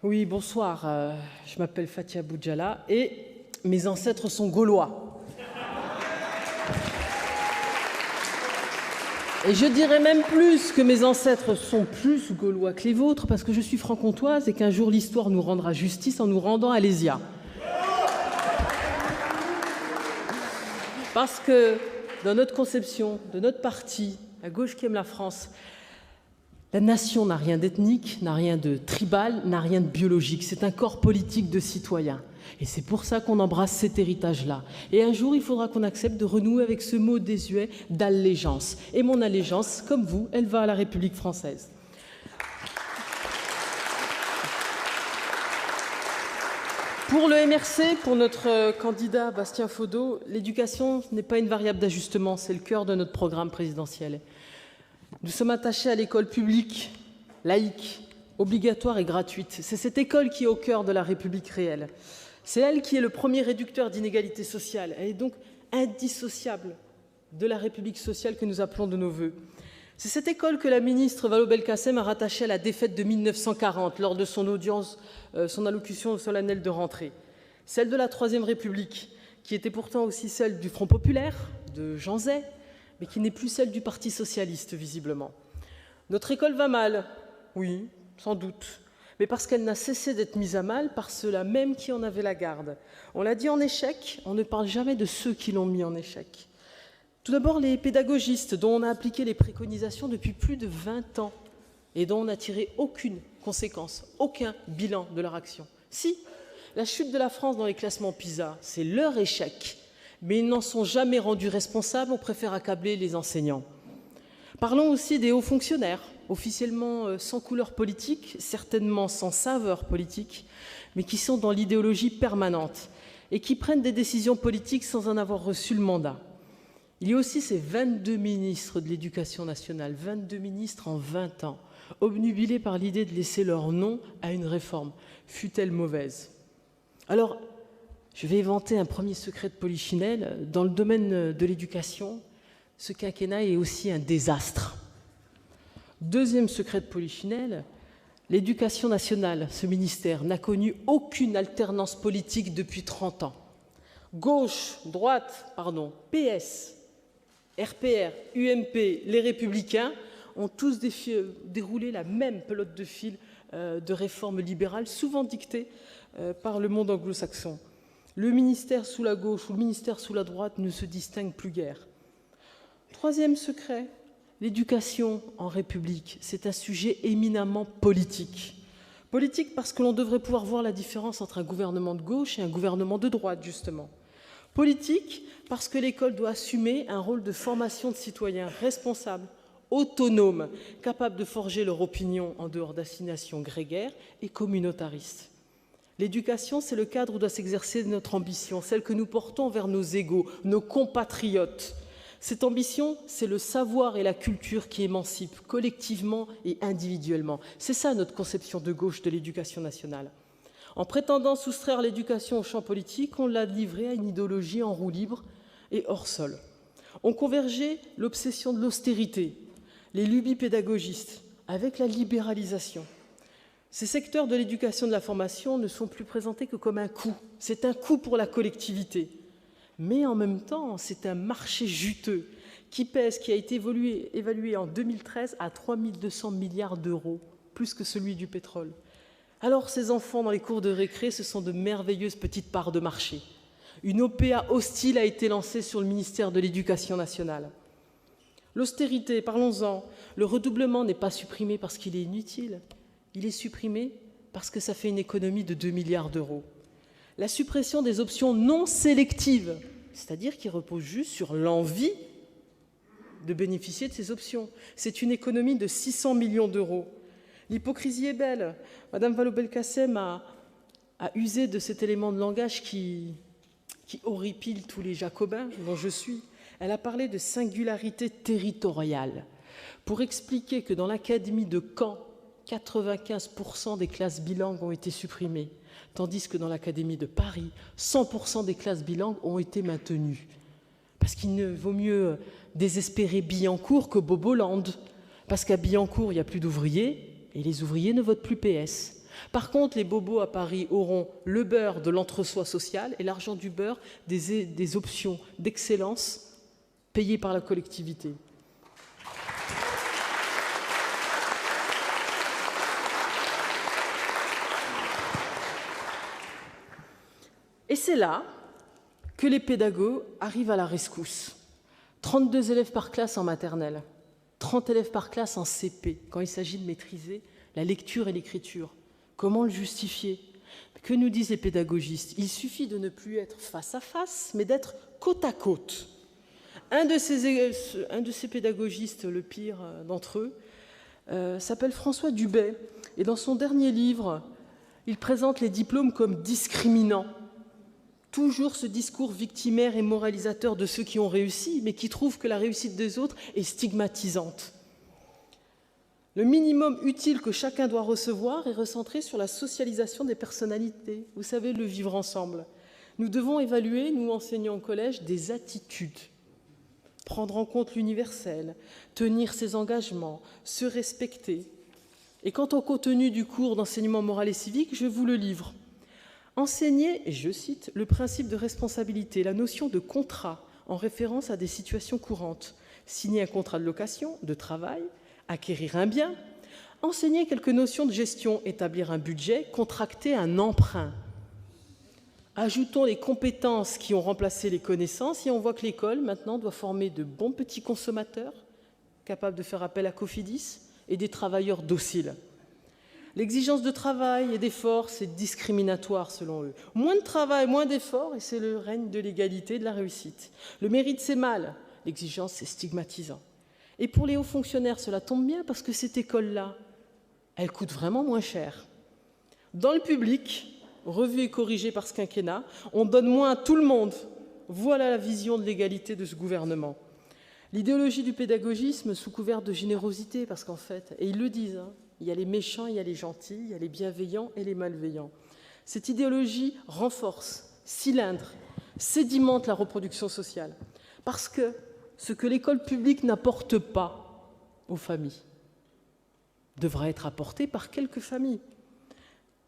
Oui, bonsoir. Je m'appelle Fatia Boudjala et mes ancêtres sont gaulois. Et je dirais même plus que mes ancêtres sont plus gaulois que les vôtres parce que je suis franc-comtoise et qu'un jour l'histoire nous rendra justice en nous rendant à Alésia. Parce que dans notre conception, de notre parti, la gauche qui aime la France, la nation n'a rien d'ethnique, n'a rien de tribal, n'a rien de biologique. C'est un corps politique de citoyens. Et c'est pour ça qu'on embrasse cet héritage-là. Et un jour, il faudra qu'on accepte de renouer avec ce mot désuet d'allégeance. Et mon allégeance, comme vous, elle va à la République française. Pour le MRC, pour notre candidat Bastien Faudeau, l'éducation n'est pas une variable d'ajustement, c'est le cœur de notre programme présidentiel. Nous sommes attachés à l'école publique, laïque, obligatoire et gratuite. C'est cette école qui est au cœur de la République réelle. C'est elle qui est le premier réducteur d'inégalités sociales. Elle est donc indissociable de la République sociale que nous appelons de nos voeux. C'est cette école que la ministre Vallaud-Belkacem a rattachée à la défaite de 1940 lors de son audience, son allocution solennelle de rentrée. Celle de la Troisième République, qui était pourtant aussi celle du Front populaire, de Jean Zay, mais qui n'est plus celle du Parti socialiste, visiblement. Notre école va mal, oui, sans doute, mais parce qu'elle n'a cessé d'être mise à mal par ceux-là même qui en avaient la garde. On l'a dit en échec, on ne parle jamais de ceux qui l'ont mis en échec. Tout d'abord, les pédagogistes, dont on a appliqué les préconisations depuis plus de 20 ans et dont on n'a tiré aucune conséquence, aucun bilan de leur action. Si, la chute de la France dans les classements PISA, c'est leur échec, mais ils n'en sont jamais rendus responsables, on préfère accabler les enseignants. Parlons aussi des hauts fonctionnaires, officiellement sans couleur politique, certainement sans saveur politique, mais qui sont dans l'idéologie permanente et qui prennent des décisions politiques sans en avoir reçu le mandat. Il y a aussi ces 22 ministres de l'Éducation nationale, 22 ministres en 20 ans, obnubilés par l'idée de laisser leur nom à une réforme, fût-elle mauvaise. Alors, je vais éventer un premier secret de polichinelle. Dans le domaine de l'éducation, ce quinquennat est aussi un désastre. Deuxième secret de polichinelle, l'éducation nationale, ce ministère, n'a connu aucune alternance politique depuis 30 ans. Gauche, droite, PS, RPR, UMP, les Républicains ont tous déroulé la même pelote de fil de réformes libérales, souvent dictées par le monde anglo-saxon. Le ministère sous la gauche ou le ministère sous la droite ne se distingue plus guère. Troisième secret, l'éducation en République, c'est un sujet éminemment politique. Politique parce que l'on devrait pouvoir voir la différence entre un gouvernement de gauche et un gouvernement de droite, justement. Politique parce que l'école doit assumer un rôle de formation de citoyens responsables, autonomes, capables de forger leur opinion en dehors d'assignations grégaires et communautaristes. L'éducation, c'est le cadre où doit s'exercer notre ambition, celle que nous portons vers nos égaux, nos compatriotes. Cette ambition, c'est le savoir et la culture qui émancipent collectivement et individuellement. C'est ça notre conception de gauche de l'éducation nationale. En prétendant soustraire l'éducation au champ politique, on l'a livré à une idéologie en roue libre et hors sol. On convergeait l'obsession de l'austérité, les lubies pédagogistes, avec la libéralisation. Ces secteurs de l'éducation et de la formation ne sont plus présentés que comme un coût. C'est un coût pour la collectivité. Mais en même temps, c'est un marché juteux qui pèse, qui a été évalué en 2013 à 3 200 milliards d'euros, plus que celui du pétrole. Alors ces enfants dans les cours de récré, ce sont de merveilleuses petites parts de marché. Une OPA hostile a été lancée sur le ministère de l'Éducation nationale. L'austérité, parlons-en. Le redoublement n'est pas supprimé parce qu'il est inutile. Il est supprimé parce que ça fait une économie de 2 milliards d'euros. La suppression des options non sélectives, c'est-à-dire qui reposent juste sur l'envie de bénéficier de ces options. C'est une économie de 600 millions d'euros. L'hypocrisie est belle. Madame Vallaud-Belkacem a usé de cet élément de langage qui horripile tous les jacobins dont je suis. Elle a parlé de singularité territoriale pour expliquer que dans l'académie de Caen, 95% des classes bilingues ont été supprimées, tandis que dans l'académie de Paris, 100% des classes bilingues ont été maintenues. Parce qu'il ne vaut mieux désespérer Billancourt que Boboland. Parce qu'à Billancourt, il n'y a plus d'ouvriers, et les ouvriers ne votent plus PS. Par contre, les bobos à Paris auront le beurre de l'entre-soi social et l'argent du beurre des options d'excellence payées par la collectivité. Et c'est là que les pédagogues arrivent à la rescousse. 32 élèves par classe en maternelle, 30 élèves par classe en CP, quand il s'agit de maîtriser la lecture et l'écriture. Comment le justifier? Que nous disent les pédagogistes? Il suffit de ne plus être face à face, mais d'être côte à côte. Un de ces pédagogistes, le pire d'entre eux, s'appelle François Dubet. Et dans son dernier livre, il présente les diplômes comme discriminants. Toujours ce discours victimaire et moralisateur de ceux qui ont réussi, mais qui trouvent que la réussite des autres est stigmatisante. Le minimum utile que chacun doit recevoir est recentré sur la socialisation des personnalités. Vous savez, le vivre ensemble. Nous devons évaluer, nous enseignants au collège, des attitudes. Prendre en compte l'universel, tenir ses engagements, se respecter. Et quant au contenu du cours d'enseignement moral et civique, je vous le livre. Enseigner, et je cite, le principe de responsabilité, la notion de contrat en référence à des situations courantes. Signer un contrat de location, de travail, acquérir un bien. Enseigner quelques notions de gestion, établir un budget, contracter un emprunt. Ajoutons les compétences qui ont remplacé les connaissances et on voit que l'école, maintenant, doit former de bons petits consommateurs, capables de faire appel à Cofidis, et des travailleurs dociles. L'exigence de travail et d'effort, c'est discriminatoire selon eux. Moins de travail, moins d'effort, et c'est le règne de l'égalité et de la réussite. Le mérite, c'est mal. L'exigence, c'est stigmatisant. Et pour les hauts fonctionnaires, cela tombe bien parce que cette école-là, elle coûte vraiment moins cher. Dans le public, revue et corrigée par ce quinquennat, on donne moins à tout le monde. Voilà la vision de l'égalité de ce gouvernement. L'idéologie du pédagogisme sous couvert de générosité, parce qu'en fait, et ils le disent, il y a les méchants, il y a les gentils, il y a les bienveillants et les malveillants. Cette idéologie renforce, cylindre, sédimente la reproduction sociale. Parce que ce que l'école publique n'apporte pas aux familles devra être apporté par quelques familles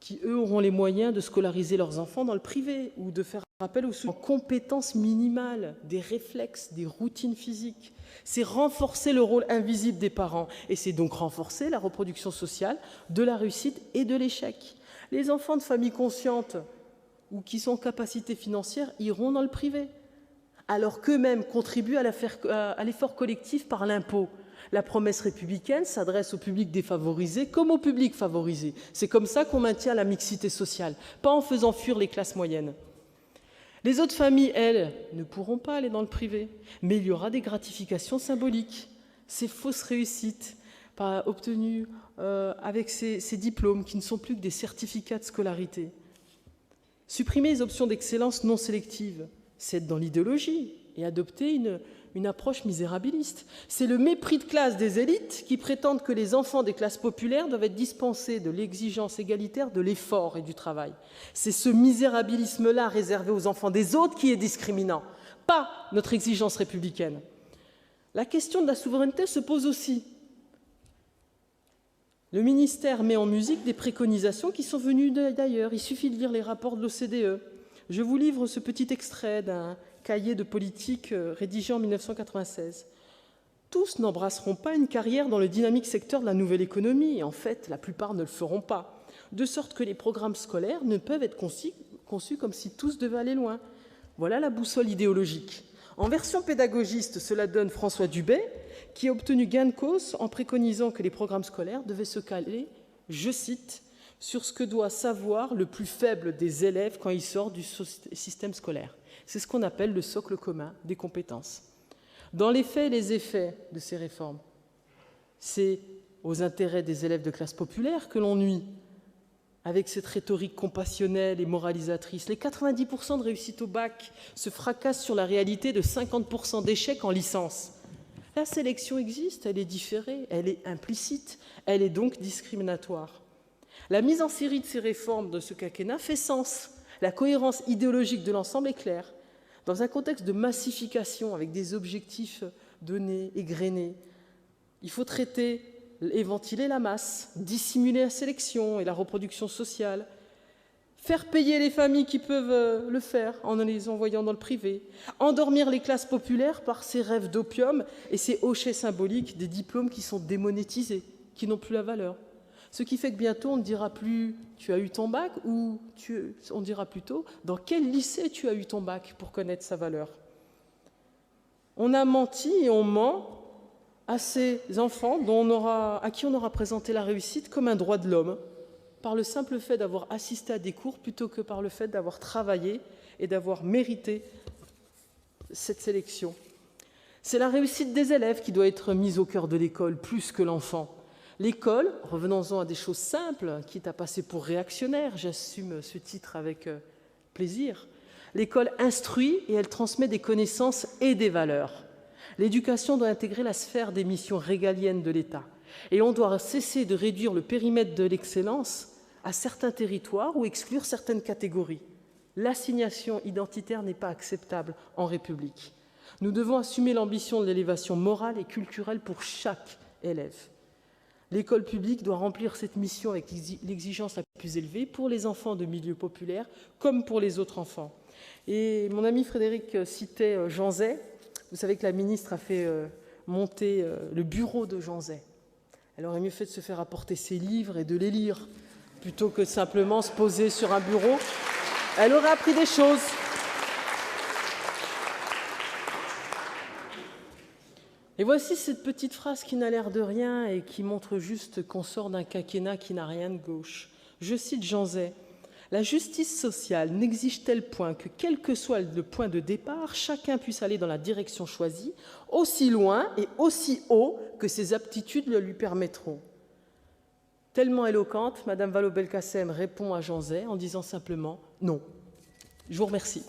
qui, eux, auront les moyens de scolariser leurs enfants dans le privé ou de faire appel aux compétences minimales, des réflexes, des routines physiques. C'est renforcer le rôle invisible des parents et c'est donc renforcer la reproduction sociale de la réussite et de l'échec. Les enfants de familles conscientes ou qui sont en capacité financière iront dans le privé, alors qu'eux-mêmes contribuent à l'effort collectif par l'impôt. La promesse républicaine s'adresse au public défavorisé comme au public favorisé. C'est comme ça qu'on maintient la mixité sociale, pas en faisant fuir les classes moyennes. Les autres familles, elles, ne pourront pas aller dans le privé, mais il y aura des gratifications symboliques. Ces fausses réussites obtenues avec ces diplômes qui ne sont plus que des certificats de scolarité. Supprimer les options d'excellence non sélectives, c'est être dans l'idéologie et adopter une approche misérabiliste. C'est le mépris de classe des élites qui prétendent que les enfants des classes populaires doivent être dispensés de l'exigence égalitaire de l'effort et du travail. C'est ce misérabilisme-là réservé aux enfants des autres qui est discriminant, pas notre exigence républicaine. La question de la souveraineté se pose aussi. Le ministère met en musique des préconisations qui sont venues d'ailleurs. Il suffit de lire les rapports de l'OCDE. Je vous livre ce petit extrait d'un cahier de politique rédigé en 1996. Tous n'embrasseront pas une carrière dans le dynamique secteur de la nouvelle économie, et en fait, la plupart ne le feront pas, de sorte que les programmes scolaires ne peuvent être conçus comme si tous devaient aller loin. Voilà la boussole idéologique. En version pédagogiste, cela donne François Dubet, qui a obtenu gain de cause en préconisant que les programmes scolaires devaient se caler, je cite, sur ce que doit savoir le plus faible des élèves quand il sort du système scolaire. C'est ce qu'on appelle le socle commun des compétences. Dans les faits et les effets de ces réformes, c'est aux intérêts des élèves de classe populaire que l'on nuit, avec cette rhétorique compassionnelle et moralisatrice. Les 90% de réussite au bac se fracassent sur la réalité de 50% d'échecs en licence. La sélection existe, elle est différée, elle est implicite, elle est donc discriminatoire. La mise en série de ces réformes de ce quinquennat fait sens. La cohérence idéologique de l'ensemble est claire. Dans un contexte de massification avec des objectifs donnés, égrenés, il faut traiter et ventiler la masse, dissimuler la sélection et la reproduction sociale, faire payer les familles qui peuvent le faire en les envoyant dans le privé, endormir les classes populaires par ces rêves d'opium et ces hochets symboliques des diplômes qui sont démonétisés, qui n'ont plus la valeur. Ce qui fait que bientôt on ne dira plus « tu as eu ton bac » ou on dira plutôt « dans quel lycée tu as eu ton bac » pour connaître sa valeur. On a menti et on ment à ces enfants à qui on aura présenté la réussite comme un droit de l'homme, par le simple fait d'avoir assisté à des cours plutôt que par le fait d'avoir travaillé et d'avoir mérité cette sélection. C'est la réussite des élèves qui doit être mise au cœur de l'école, plus que l'enfant. L'école, revenons-en à des choses simples, quitte à passer pour réactionnaire, j'assume ce titre avec plaisir. L'école instruit et elle transmet des connaissances et des valeurs. L'éducation doit intégrer la sphère des missions régaliennes de l'État. Et on doit cesser de réduire le périmètre de l'excellence à certains territoires ou exclure certaines catégories. L'assignation identitaire n'est pas acceptable en République. Nous devons assumer l'ambition de l'élévation morale et culturelle pour chaque élève. L'école publique doit remplir cette mission avec l'exigence la plus élevée pour les enfants de milieux populaires comme pour les autres enfants. Et mon ami Frédéric citait Jean Zay. Vous savez que la ministre a fait monter le bureau de Jean Zay. Elle aurait mieux fait de se faire apporter ses livres et de les lire, plutôt que simplement se poser sur un bureau. Elle aurait appris des choses. Et voici cette petite phrase qui n'a l'air de rien et qui montre juste qu'on sort d'un quinquennat qui n'a rien de gauche. Je cite Jean Zay. « La justice sociale n'exige tel point que, quel que soit le point de départ, chacun puisse aller dans la direction choisie, aussi loin et aussi haut que ses aptitudes le lui permettront. » Tellement éloquente, Madame Vallaud-Belkacem répond à Jean Zay en disant simplement « non ». Je vous remercie.